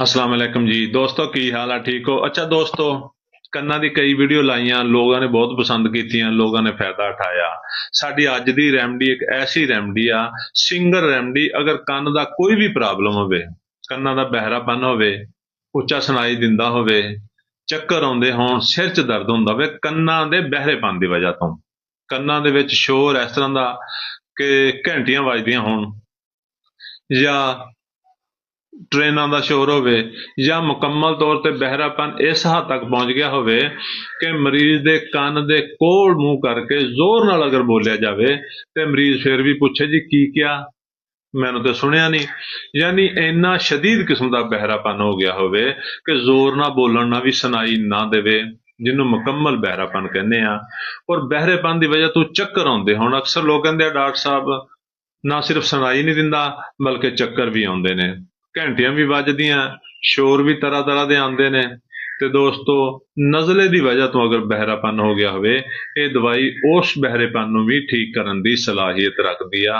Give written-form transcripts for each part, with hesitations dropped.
अस्सलाम वालेकुम जी दोस्तों की हाल है ठीक हो। अच्छा दोस्तों, ਕੰਨਾਂ ਦੀ ਕਈ ਵੀਡੀਓ ਲਾਈਆਂ, ਲੋਕਾਂ ਨੇ ਬਹੁਤ ਪਸੰਦ ਕੀਤੀਆਂ, ਲੋਕਾਂ ਨੇ ਫਾਇਦਾ ਉਠਾਇਆ। ਸਾਡੀ ਅੱਜ ਦੀ ਰੈਮਡੀ ਇੱਕ ਐਸੀ ਰੈਮਡੀ ਆ, ਸਿੰਗਲ ਰੈਮਡੀ। ਅਗਰ ਕੰਨ ਦਾ ਕੋਈ ਵੀ ਪ੍ਰੋਬਲਮ ਹੋਵੇ, ਕੰਨਾਂ ਦਾ ਬਹਿਰਾਪਨ ਹੋਵੇ, ਉੱਚਾ ਸੁਣਾਈ ਦਿੰਦਾ ਹੋਵੇ, ਚੱਕਰ ਆਉਂਦੇ ਹੋਣ, ਸਿਰ 'ਚ ਦਰਦ ਹੁੰਦਾ ਹੋਵੇ ਕੰਨਾਂ ਦੇ ਬਹਿਰੇਪਨ ਦੀ ਵਜ੍ਹਾ ਤੋਂ, ਕੰਨਾਂ ਦੇ ਵਿੱਚ ਸ਼ੋਰ ਇਸ ਤਰ੍ਹਾਂ ਦਾ ਕਿ ਘੰਟੀਆਂ ਵੱਜਦੀਆਂ ਹੋਣ, ਜਾਂ ਟ੍ਰੇਨਾਂ ਦਾ ਸ਼ੋਰ ਹੋਵੇ, ਜਾਂ ਮੁਕੰਮਲ ਤੌਰ ਤੇ ਬਹਿਰਾਪਨ ਇਸ ਹੱਦ ਤੱਕ ਪਹੁੰਚ ਗਿਆ ਹੋਵੇ ਕਿ ਮਰੀਜ਼ ਦੇ ਕੰਨ ਦੇ ਕੋਲ ਮੂੰਹ ਕਰਕੇ ਜ਼ੋਰ ਨਾਲ ਅਗਰ ਬੋਲਿਆ ਜਾਵੇ ਤੇ ਮਰੀਜ਼ ਫਿਰ ਵੀ ਪੁੱਛੇ ਜੀ ਕੀ ਕਿਹਾ, ਮੈਨੂੰ ਤਾਂ ਸੁਣਿਆ ਨਹੀਂ। ਯਾਨੀ ਇੰਨਾ ਸ਼ਦੀਦ ਕਿਸਮ ਦਾ ਬਹਿਰਾਪਨ ਹੋ ਗਿਆ ਹੋਵੇ ਕਿ ਜ਼ੋਰ ਨਾਲ ਬੋਲਣ ਨਾਲ ਵੀ ਸੁਣਾਈ ਨਾ ਦੇਵੇ, ਜਿਹਨੂੰ ਮੁਕੰਮਲ ਬਹਿਰਾਪਨ ਕਹਿੰਦੇ ਆ। ਔਰ ਬਹਿਰੇਪਨ ਦੀ ਵਜ੍ਹਾ ਤੋਂ ਚੱਕਰ ਆਉਂਦੇ ਹੁਣ। ਅਕਸਰ ਲੋਕ ਕਹਿੰਦੇ ਆ ਡਾਕਟਰ ਸਾਹਿਬ ਨਾ ਸਿਰਫ ਸੁਣਾਈ ਨਹੀਂ ਦਿੰਦਾ ਬਲਕਿ ਚੱਕਰ ਵੀ ਆਉਂਦੇ ਨੇ, ਘੰਟੀਆਂ ਵੀ ਵੱਜਦੀਆਂ, ਸ਼ੋਰ ਵੀ ਤਰ੍ਹਾਂ ਤਰ੍ਹਾਂ ਦੇ ਆਉਂਦੇ ਨੇ। ਤੇ ਦੋਸਤੋ, ਨਜ਼ਲੇ ਦੀ ਵਜ੍ਹਾ ਤੋਂ ਅਗਰ ਬਹਿਰਾਪਨ ਹੋ ਗਿਆ ਹੋਵੇ, ਇਹ ਦਵਾਈ ਉਸ ਬਹਿਰੇਪਨ ਨੂੰ ਵੀ ਠੀਕ ਕਰਨ ਦੀ ਸਲਾਹੀਅਤ ਰੱਖਦੀ ਆ।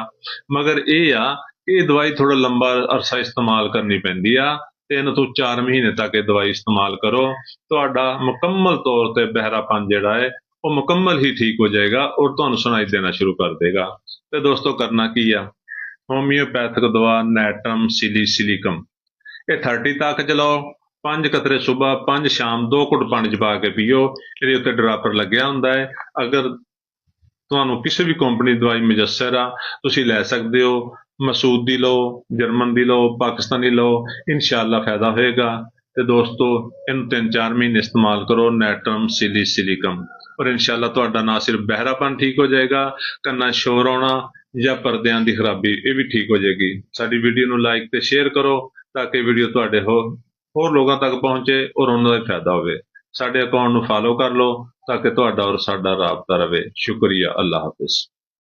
ਮਗਰ ਇਹ ਆ ਕਿ ਇਹ ਦਵਾਈ ਥੋੜਾ ਲੰਬਾ ਅਰਸਾ ਇਸਤੇਮਾਲ ਕਰਨੀ ਪੈਂਦੀ ਆ। 3 ਤੋਂ 4 ਮਹੀਨੇ ਤੱਕ ਇਹ ਦਵਾਈ ਇਸਤੇਮਾਲ ਕਰੋ, ਤੁਹਾਡਾ ਮੁਕੰਮਲ ਤੌਰ ਤੇ ਬਹਿਰਾਪਨ ਜਿਹੜਾ ਹੈ ਉਹ ਮੁਕੰਮਲ ਹੀ ਠੀਕ ਹੋ ਜਾਏਗਾ ਔਰ ਤੁਹਾਨੂੰ ਸੁਣਾਈ ਦੇਣਾ ਸ਼ੁਰੂ ਕਰ ਦੇਗਾ। ਤੇ ਦੋਸਤੋ, ਕਰਨਾ ਕੀ ਆ, ਹੋਮਿਓਪੈਥਿਕ ਦਵਾ ਨੈਟਮ ਸਿਲੀਕਮ, ਇਹ 30 ਤੱਕ ਚਲਾਓ। 5 ਕਤਰੇ ਸੁਬਹ, 5 ਸ਼ਾਮ, 2 ਘੁੱਟ ਪਾਣੀ 'ਚ ਪਾ ਕੇ ਪੀਓ। ਇਹਦੇ ਉੱਤੇ ਡਰਾਪਰ ਲੱਗਿਆ ਹੁੰਦਾ ਹੈ। ਅਗਰ ਤੁਹਾਨੂੰ ਕਿਸੇ ਵੀ ਕੰਪਨੀ ਦੀ ਦਵਾਈ ਮੁਯੱਸਰ ਆ, ਤੁਸੀਂ ਲੈ ਸਕਦੇ ਹੋ। ਮਸੂਦ ਦੀ ਲਓ, ਜਰਮਨ ਦੀ ਲਓ, ਪਾਕਿਸਤਾਨੀ ਲਓ, ਇਨਸ਼ਾਅੱਲਾ ਫਾਇਦਾ ਹੋਏਗਾ। ਤੇ ਦੋਸਤੋ, ਇਹਨੂੰ 3-4 ਮਹੀਨੇ ਇਸਤੇਮਾਲ ਕਰੋ, ਨੈਟਮ ਸਿਲੀਕਮ, ਔਰ ਇਨਸ਼ਾਅੱਲਾ ਤੁਹਾਡਾ ਨਾ ਸਿਰਫ ਬਹਿਰਾਪਨ ਠੀਕ ਹੋ ਜਾਏਗਾ, ਕੰਨਾਂ 'ਚ ਸ਼ੋਰ ਆਉਣਾ ਜਾਂ ਪਰਦਿਆਂ ਦੀ ਖਰਾਬੀ ਇਹ ਵੀ ਠੀਕ ਹੋ ਜਾਏਗੀ। ਸਾਡੀ ਵੀਡੀਓ ਨੂੰ ਲਾਈਕ ਤੇ ਸ਼ੇਅਰ ਕਰੋ ਤਾਂ ਕਿ ਵੀਡੀਓ ਤੁਹਾਡੇ ਹੋਰ ਲੋਕਾਂ ਤੱਕ ਪਹੁੰਚੇ ਔਰ ਉਹਨਾਂ ਦਾ ਫਾਇਦਾ ਹੋਵੇ। ਸਾਡੇ ਅਕਾਊਂਟ ਨੂੰ ਫਾਲੋ ਕਰ ਲਓ ਤਾਂ ਕਿ ਤੁਹਾਡਾ ਔਰ ਸਾਡਾ ਰਾਬਤਾ ਰਵੇ। ਸ਼ੁਕਰੀਆ, ਅੱਲਾ ਹਾਫਿਜ਼।